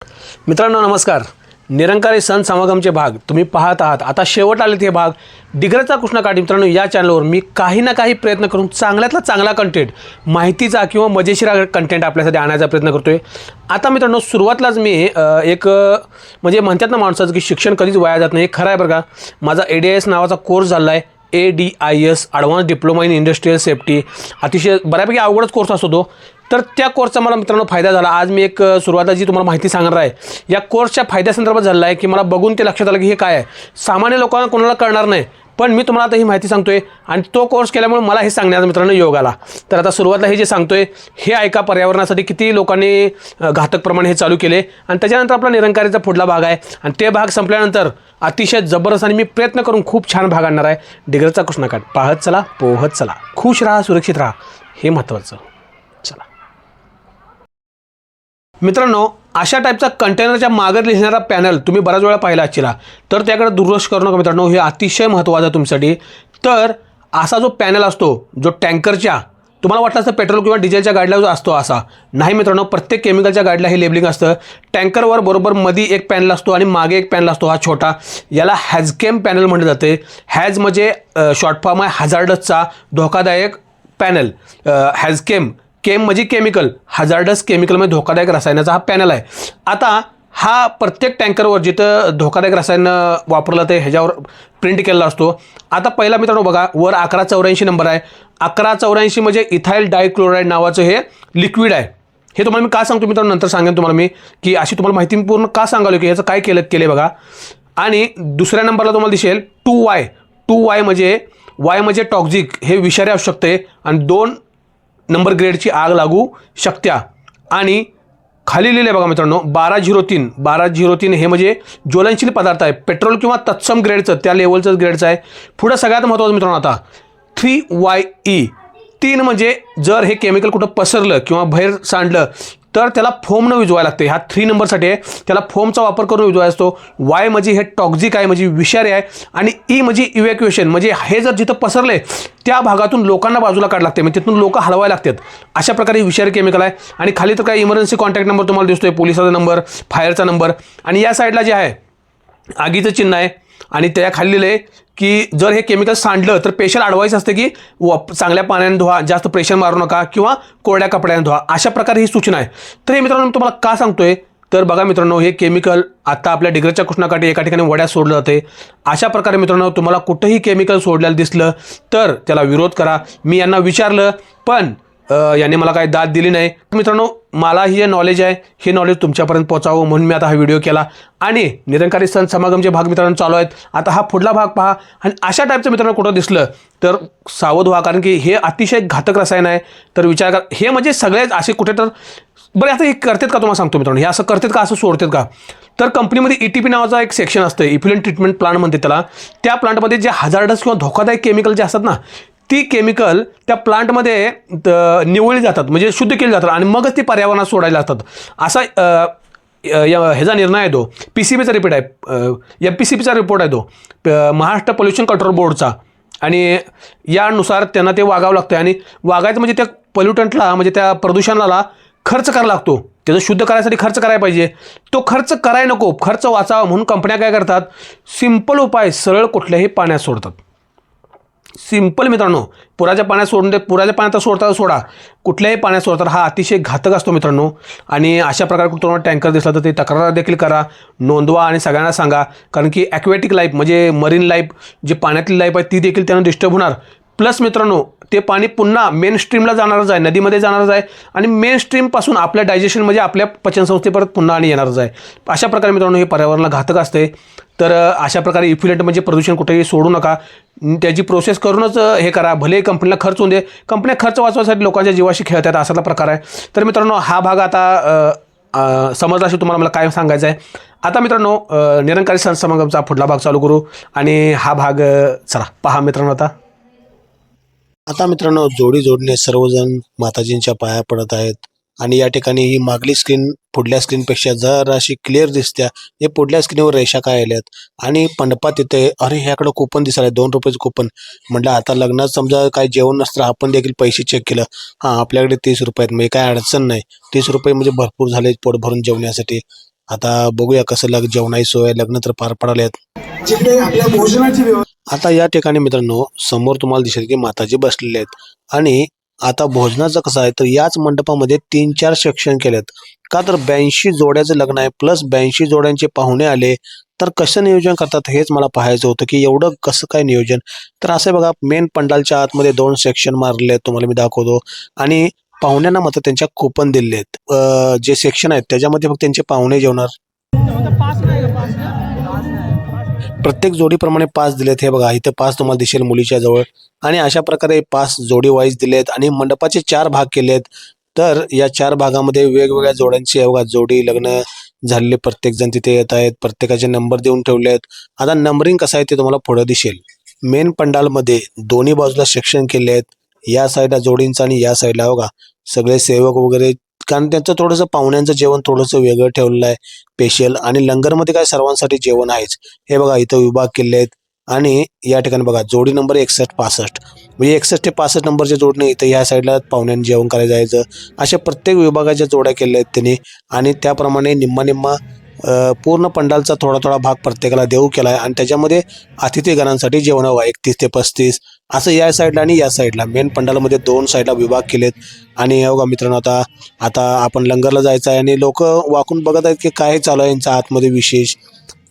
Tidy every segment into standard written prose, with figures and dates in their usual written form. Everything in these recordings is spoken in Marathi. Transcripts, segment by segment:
मित्रांनो नमस्कार. निरंकारी सण समागमचे भाग तुम्ही पाहत आहात. आता शेवट आलेत हे भाग. डिग्रजचा कृष्णकाठी मित्रांनो, या चॅनलवर मी काही ना काही प्रयत्न करून चांगल्यातला चांगला कंटेंट, माहितीचा किंवा मजेशीर कंटेंट आपल्यासाठी आणायचा प्रयत्न करतोय. आता मित्रांनो सुरुवातलाच मी एक म्हणजे म्हणतात ना माणसाचं की शिक्षण कधीच वाया जात नाही. खरं आहे बरं का. माझा ADIS नावाचा कोर्स झाला आहे. ADIS advance diploma in industrial safety. अतिशय बऱ्यापैकी अवघडच कोर्स असतो तो. तर त्या कोर्सचा मला मित्रांनो फायदा झाला. आज मी एक सुरुवातीला जी तुम्हाला माहिती सांगणार आहे या कोर्सच्या फायद्यासंदर्भात झाला आहे की मला बघून ते लक्षात आलं की हे काय आहे. सामान्य लोकांना कोणाला कळणार नाही, पण मी तुम्हाला आता ही माहिती सांगतोय आणि तो कोर्स केल्यामुळे मला हे सांगण्याचा मित्रांनो योग आला. तर आता सुरुवातीला हे जे सांगतोय हे ऐका. पर्यावरणासाठी किती लोकांनी घातक प्रमाणे हे चालू केले आणि त्याच्यानंतर आपला निरंकारीचा पुढला भाग आहे आणि ते भाग संपल्यानंतर अतिशय जबरदस्त आणि मी प्रयत्न करून खूप छान भाग आणणार आहे. डिग्रजचा कृष्णकाठ पाहत चला, पोहत चला, खुश राहा, सुरक्षित राहा, हे महत्त्वाचं. चला मित्रांनो, अशा टाईपचा कंटेनरच्या मागे लिहिणारा पॅनल तुम्ही बऱ्याच वेळा पाहिला असला, तर त्याकडे दुर्लक्ष करू नका मित्रांनो. हे अतिशय महत्त्वाचं आहे तुमच्यासाठी. तर असा जो पॅनल असतो जो टँकरच्या, तुम्हाला वाटलं असतं पेट्रोल किंवा डिझेलच्या गाडीला जो असतो असा नाही मित्रांनो. प्रत्येक केमिकलच्या गाडीला हे लेबलिंग असतं. टँकरवर बरोबर मध्ये एक पॅनल असतो आणि मागे एक पॅनल असतो हा छोटा. याला हॅझकेम पॅनल म्हटलं जाते. हॅज म्हणजे शॉर्ट फॉर्म आहे हजार्डसचा, धोकादायक पॅनल. हॅझकेम, केम म्हणजे केमिकल, हजार्डस केमिकल म्हणजे धोकादायक रसायनाचा हा पॅनल आहे. आता हा प्रत्येक टँकरवर जिथं धोकादायक रसायन वापरलं ते ह्याच्यावर प्रिंट केलेला असतो. आता पहिला मित्रांनो बघा, वर 1184 नंबर आहे. 1184 म्हणजे इथाईल डायक्लोराईड नावाचं हे लिक्विड आहे. हे तुम्हाला मी का सांगतो मित्रांनो, नंतर सांगेन तुम्हाला मी की अशी तुम्हाला माहिती पूर्ण का सांगालो की याचं काय केलं बघा. आणि दुसऱ्या नंबरला तुम्हाला दिसेल 2Y. 2Y म्हणजे टॉक्झिक, हे विषारी असू शकते आणि 2 नंबर ग्रेडची आग लागू शकत्या. आणि खाली लिहिले बघा मित्रांनो 1203 हे म्हणजे ज्वलनशील पदार्थ आहे. पेट्रोल किंवा तत्सम ग्रेडचं, त्या लेवलचं ग्रेडचं आहे. पुढं सगळ्यात महत्त्वाचं मित्रांनो आता 3YE. 3 म्हणजे जर हे केमिकल कुठं पसरलं किंवा बाहेर सांडलं तर त्याला फोमनं विझवायला लागते. हा 3 नंबरसाठी आहे. त्याला फोमचा वापर करून विझवायचा असतो. Y म्हणजे हे टॉक्झिक आहे, म्हणजे विषारी आहे. आणि E म्हणजे इव्हॅक्युएशन, म्हणजे हे जर जिथं पसरले त्या भागातून लोकांना बाजूला काढावं लागते, म्हणजे तिथून लोक हलवायला लागतात. अशा प्रकारे विषारी केमिकल आहे. आणि खाली तर काय इमर्जन्सी कॉन्टॅक्ट नंबर तुम्हाला दिसतोय, पोलिसाचा नंबर, फायरचा नंबर. आणि या साईडला जे आहे आगीचं चिन्ह आहे. आणि त्या खाली लिहिलं आहे की जर हे केमिकल सांडलं तर पेशंट ॲडवाईस असते की चांगल्या पाण्याने धुवा, जास्त प्रेशर मारू नका किंवा कोरड्या कपड्याने धुवा. अशा प्रकारे ही सूचना आहे. तर हे मित्रांनो तुम्हाला का सांगतोय तर बघा मित्रांनो, हे केमिकल आता आपल्या डिग्रजच्या कृष्णाकाठी एका ठिकाणी वड्यात सोडलं जाते. अशा प्रकारे मित्रांनो तुम्हाला कुठंही केमिकल सोडलेलं दिसलं तर त्याला विरोध करा. मी यांना विचारलं पण याने मला काही दाद दिली नाही. मित्रांनो मला ही जे नॉलेज आहे हे नॉलेज तुमच्यापर्यंत पोहोचावं म्हणून मी आता हा व्हिडिओ केला. आणि निरंकारी सण समागमचे भाग मित्रांनो चालू आहेत. आता हा पुढला भाग पहा. आणि अशा टाईपचं मित्रांनो कुठं दिसलं तर सावध व्हा, कारण की हे अतिशय घातक रसायन आहे. तर विचार करा, हे म्हणजे सगळेच असे कुठे तर बरं आता हे करतात का तुम्हाला सांगतो मित्रांनो. हे असं करतात का, असं सोडतात का. तर कंपनीमध्ये ETP नावाचा एक सेक्शन असतं, इफ्लुएंट ट्रीटमेंट प्लांट म्हणते त्याला. त्या प्लांटमध्ये जे हजार्डस किंवा धोकादायक केमिकल जे असतात ना, ती केमिकल त्या प्लांटमध्ये निवळली जातात, म्हणजे शुद्ध केली जातात आणि मगच ती पर्यावरणात सोडायला असतात. असा ह्याचा निर्णय आहे तो. PCBचा रिपोर्ट आहे, MPCBचा रिपोर्ट आहे तो, महाराष्ट्र पोल्युशन कंट्रोल बोर्डचा. आणि यानुसार त्यांना ते वागावं लागतं. आणि वागायचं म्हणजे त्या पोल्युटंटला, म्हणजे त्या प्रदूषणाला खर्च करायला लागतो. त्याचं शुद्ध करायसाठी खर्च करायला पाहिजे. तो खर्च करायला नको, खर्च वाचावा म्हणून कंपन्या काय करतात, सिंपल उपाय, सरळ कुठल्याही पाण्यात सोडतात. सिंपल मित्रांनो, पुराच्या पाण्यात सोडून दे, पुराच्या पाण्यात सोडता सोडा, कुठल्याही पाण्यात सोडतात. हा अतिशय घातक असतो मित्रांनो. आणि अशा प्रकारे तुम्हाला टँकर दिसला तर ते तक्रार देखील करा, नोंदवा आणि सगळ्यांना सांगा. कारण की ॲक्वॅटिक लाईफ म्हणजे मरीन लाईफ, जी पाण्यातली लाईफ आहे ती देखील त्यांना डिस्टर्ब होणार. प्लस मित्रांनो ते पाणी पुन्हा मेन स्ट्रीमला जाणारच आहे, नदीमध्ये जाणारच आहे. आणि मेन स्ट्रीमपासून आपल्या डायजेशन म्हणजे आपल्या पचनसंस्थेपर्यंत पुन्हा आणि येणारच आहे. अशा प्रकारे मित्रांनो हे पर्यावरणाला घातक असते. तर अशा प्रकारे इफ्युलेंट म्हणजे प्रदूषण कुठेही सोडू नका, त्याची प्रोसेस करूनच हे करा. भले कंपनीला खर्च होऊन दे, कंपन्या खर्च वाचवायसाठी लोकांच्या जीवाशी खेळतात, असाचा प्रकार आहे. तर मित्रांनो हा भाग आता समजला असेल तुम्हाला मला काय सांगायचं आहे. आता मित्रांनो निरंकारी सण समागमचा पुढला भाग चालू करू. आणि हा भाग चला पहा मित्रांनो. आता मित्रांनो जोडीने सर्वजण माताजींच्या पाया पडत आहेत. आणि या ठिकाणी ही मागली स्क्रीन पुढल्या स्क्रीनपेक्षा जराशी क्लिअर दिसत्या. हे पुढल्या स्क्रीनवर रेषा काय आल्यात आणि मंडपात येते. अरे ह्याकडं कुपन दिसायला, 2 रुपयाचं कुपन. म्हटलं आता लग्नात समजा काही जेवण नसतं, आपण देखील पैसे चेक केलं, हां आपल्याकडे 30 रुपये आहेत, म्हणजे काय अडचण नाही. 30 रुपये म्हणजे भरपूर झाले पोट भरून जेवण्यासाठी. आता बघूया कसं जेवणाची सोय, लग्न तर पार पडालेत. जिकडे आपल्या भोजनाची व्यवस्था आता या ठिकाणी मित्रांनो समोर तुम्हाला दिसेल की माताजी बसलेले आहेत आणि आता भोजनाचं कसं आहे तर याच मंडपामध्ये 3-4 सेक्शन केलेत. का तर 82 जोड्याचं लग्न आहे प्लस 82 जोड्यांचे पाहुणे आले तर कसं नियोजन करतात हेच मला पाहायचं होतं की एवढं कसं काय नियोजन. तर असं बघा मेन पंडालच्या आतमध्ये 2 सेक्शन मारले आहेत तुम्हाला मी दाखवतो आणि पाहुण्यांना मात्र त्यांच्या कुपन दिले आहेत. जे सेक्शन आहेत त्याच्यामध्ये फक्त त्यांचे पाहुणे जेवणार. प्रत्येक जोडीप्रमाणे 5 दिलेत. हे बघा इथे 5 तुम्हाला दिसेल मुलीच्या जवळ आणि अशा प्रकारे 5 जोडी वाईज दिलेत आणि मंडपाचे 4 भाग केलेत. तर या 4 भागामध्ये वेगवेगळ्या जोड्यांची बघा जोडी लग्न झालेले प्रत्येक जण तिथे येत आहेत. प्रत्येकाचे नंबर देऊन ठेवलेत. आता नंबरिंग कसं आहे ते तुम्हाला पुढे दिसेल. मेन पंडालमध्ये दोन्ही बाजूला सेक्शन केले आहेत. या साईडला जोडींचं आणि या साईडला बघा सगळे सेवक वगैरे, कारण त्यांचं थोडंसं पाहुण्यांचं जेवण थोडंसं वेगळं ठेवलेलं आहे स्पेशल. आणि लंगरमध्ये काय सर्वांसाठी जेवण आहेच. हे बघा इथं विभाग केले आहेत आणि या ठिकाणी बघा जोडी नंबर 61-65 म्हणजे 61 ते 65 नंबरच्या जोडणे इथं या साईडला पाहुण्यांनी जेवण करायला जायचं. अशा प्रत्येक विभागाच्या जोड्या केल्या आहेत त्यांनी आणि त्याप्रमाणे निम्मा पूर्ण पंडालचा थोडा भाग प्रत्येकाला देऊ केला आहे आणि त्याच्यामध्ये अतिथीगणांसाठी जेवण हवं 31 ते 35 असं या साईडला आणि या साईडला मेन पंडालमध्ये 2 साईडला विभाग केलेत. आणि बघा मित्रांनो आता आपण लंगरला जायचं आहे आणि लोक वाकून बघत आहेत की काय चालू आहे यांचा आतमध्ये विशेष.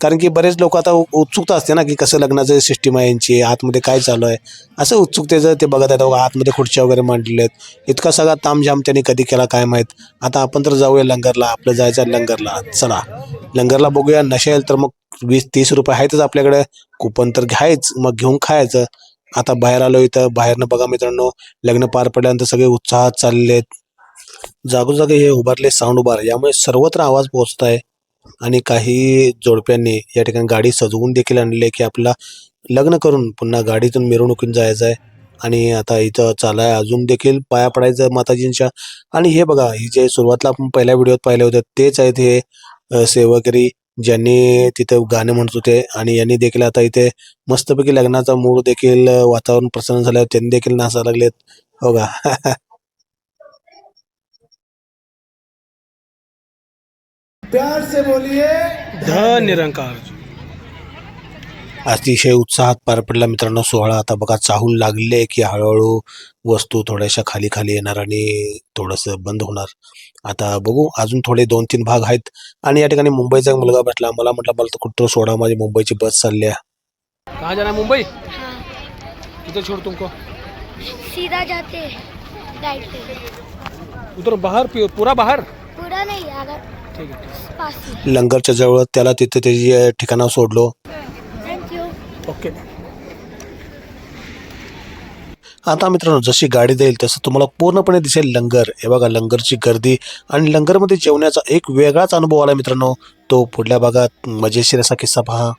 कारण की बरेच लोक आता उत्सुकता असते ना की कसं लग्नाचं सिस्टीम आहे यांची, आतमध्ये काय चालू आहे असं उत्सुकतेचं ते बघत आहेत. बघा आतमध्ये खुर्च्या वगैरे मांडलेल्या आहेत. इतका सगळा तामझाम त्यांनी कधी केला काय माहीत. आता आपण तर जाऊया लंगरला, आपलं जायचं आहे लंगरला. चला लंगरला बघूया. नसेल तर मग 20-30 रुपये आहेतच आपल्याकडे, कुपन तर घ्यायच मग घेऊन खायचं. आता बाहेर आलो इथं बाहेरनं बघा मित्रांनो लग्न पार पडल्यानंतर सगळे उत्साहात चालले आहेत. जागोजागी हे उभारले साऊंड बार, यामुळे सर्वत्र आवाज पोहोचत आहे. आणि काही जोडप्यांनी या ठिकाणी गाडी सजवून देखील आणली की आपला लग्न करून पुन्हा गाडीतून मिरवणुकीत जायचं आहे. आणि आता इथं चालाय अजून देखील पाया पडायचं माताजींच्या. आणि हे बघा ही जे सुरुवातीला आपण पहिल्या व्हिडिओत पाहिले होते तेच आहेत हे सेवकरी ज्यांनी तिथं गाणं म्हणत होते आणि यांनी देखील आता इथे मस्तपैकी लग्नाचा मूड देखील वातावरण प्रसन्न झालं, त्यांनी देखील नाचायला लागलेत. हो का प्यार से बोलिए निरंकार. अतिशय उत्साहात पार पडला मित्रांनो सोहळा. आता बघा चाहूल लागले की हळूहळू वस्तू थोड्याशा खाली खाली येणार आणि थोडंसं बंद होणार. आता बघू अजून थोडे 2-3 भाग आहेत. आणि या ठिकाणी मुंबईचा एक मुलगा भेटला. मला म्हटलं मला तर कुठं सोडा, माझी मुंबईची बस चालली आहे. कहाँ जाना है? मुंबई. हाँ, किधर छोड़ तुमको? सीधा जाते राइट पे, उधर बाहर पूरा बाहर. पूरा नहीं अगर ठीक है. पास ही. लंगरच्या जवळ त्याला तिथे त्याची ठिकाणावर सोडलो. Thank you. ओके. आता मित्रांनो जशी गाडी जाईल तसं तुम्हाला पूर्णपणे दिसेल लंगर. हे बघा लंगरची गर्दी आणि लंगरमध्ये जेवण्याचा एक वेगळाच अनुभव आला मित्रांनो. तो पुढल्या भागात मजेशीर असा किस्सा पहा.